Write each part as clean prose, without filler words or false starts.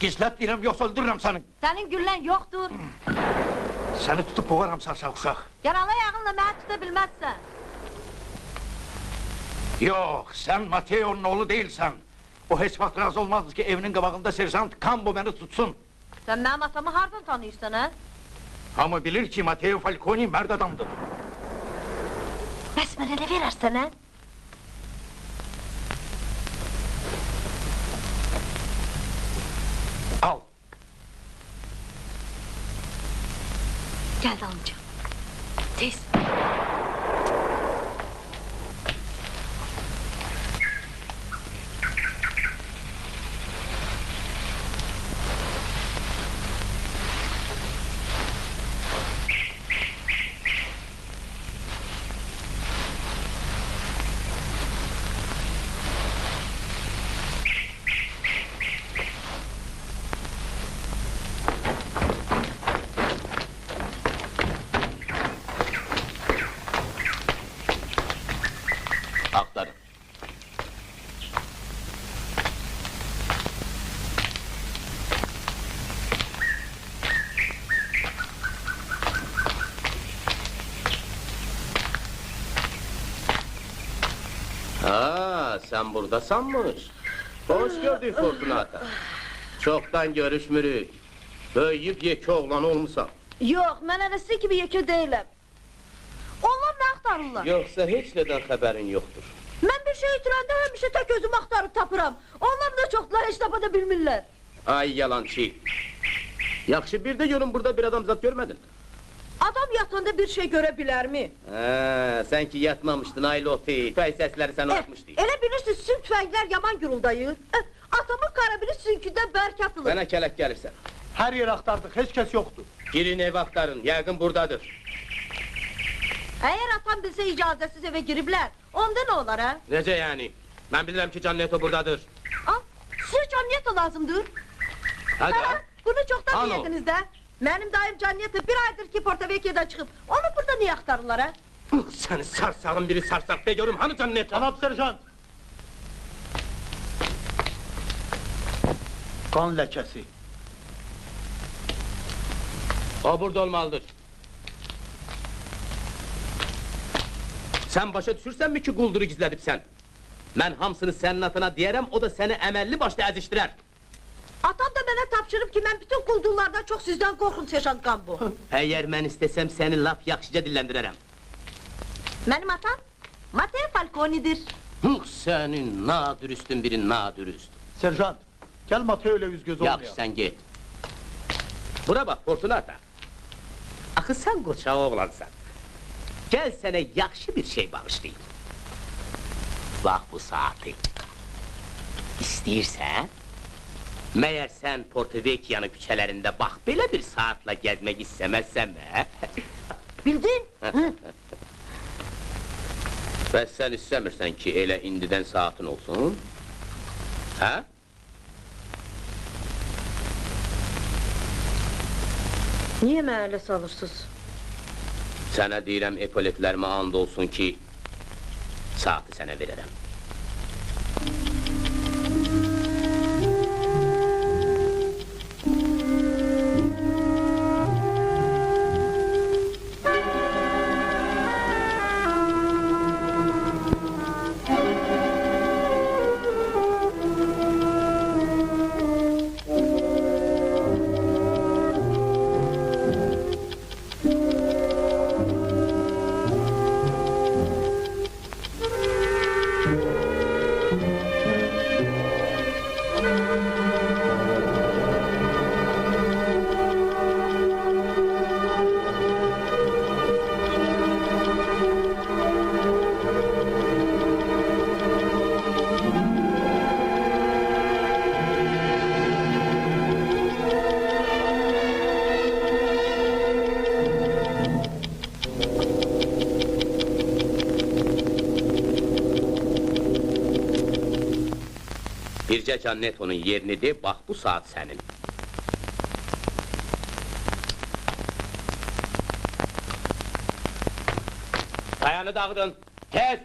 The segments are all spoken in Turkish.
Gizlet deyirəm, yoxsa öldürürəm səni. Senin güllen yoktur. Səni tutub boğaram sarsaq uşaq. Yaralı ayağınla beni tutabilmezsen. Yox, sən Mateo'nun oğlu değilsən. O heç vaxt razı olmazdı ki evinin qabağında sersant Kambo beni tutsun. Sen benim atamı hardan tanıyorsun ha? Hamı bilir ki Mateo Falcone mərd adamdır. Bəs mənə nə verərsən ha? Al. Gel amca. Tez. Aktarın. Ha, sen buradasanmış. Hoş gördük Fortunata. Çoktan görüşmürük. Böyüyüp yeki oğlan olmuşsan. Yok, mən elə sizin kimi yekə deyiləm. Onlar nə axtarırlar? Yoksa hiç neden haberin yoktur. Mən bir şey itirəndə həmişə tək özümü axtarıb tapıram. Onlar da çoxdular, heç tapa da bilmirlər. Ay yalancı. Yaxşı bir de görün burada bir adam zat görmedin. Adam yatanda bir şey görə bilərmi? Sen ki yatmamıştın Ayloti. Tüy sesleri sen atmıştı. Elə bilirsiniz, sizin tüfənglər yaman guruldayır. Atamın karabini sizinkindən bərk atılır. Bana kelek gelirsen. Her yer aktardık, hiç kes yoktu. Girin ev aktarın, yakın buradadır. Əgər atam bilsə icazəsiz evə giriblər, onda nə olar ha? Nece yani? Ben bilirim ki Canneto buradadır. Sizə Canneto lazımdır. Hadi. Bunu çoxdan Alo. bilirdiniz də. Mənim dayım Canneto bir aydır ki Porto-Vecchio'dan çıxıb. Onu burada niyə axtarırlar ha? Seni sarsağın biri sarsak be görüm hani Canneto? Cənab serjant. Kan ləkəsi. O burada olmalıdır. Sen başa düşürsen mi ki kulduru gizledip sen? Ben hamsını senin atına diyerem, o da seni emelli başta eziştirer. Atam da mənə tapşırıb ki, mən bütün quldurlardan çox sizdən qorxum Serjant Gambo. Eğer ben istesem seni laf yakışıca dillendirerim. Mənim atam Mateo Falcone'dir. Senin nadürüstün biri nadürüst. Serjant, gel Mateo ile yüz göz Yak olmayalım. sen git. Bura bak Fortunata. Akı sen koçağı oğlansan. Gel sana yakşı bir şey bağışlayayım. Bak bu saati. İsteyirsen... Meğer sen Porto-Vecchio'nun küçelerinde bak böyle bir saatle gezmek istemezsen mi? Bildin? Ve sen istemirsen ki ele indiden saatin olsun. Ha? Niye mənə elə salırsınız? Sana deyirəm epoletlerime and olsun ki... ...saati sana veririm. Birce Canneto'nun yerini de, bak bu saat senin. Ayağını dağıdın, kes!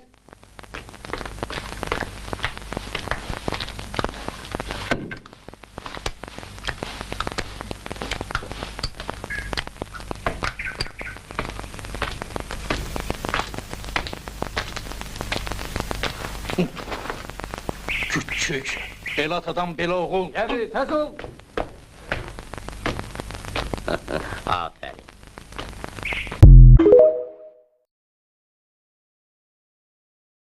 Küçük, el atadan belə oğul. Gel, tez ol. Aferin.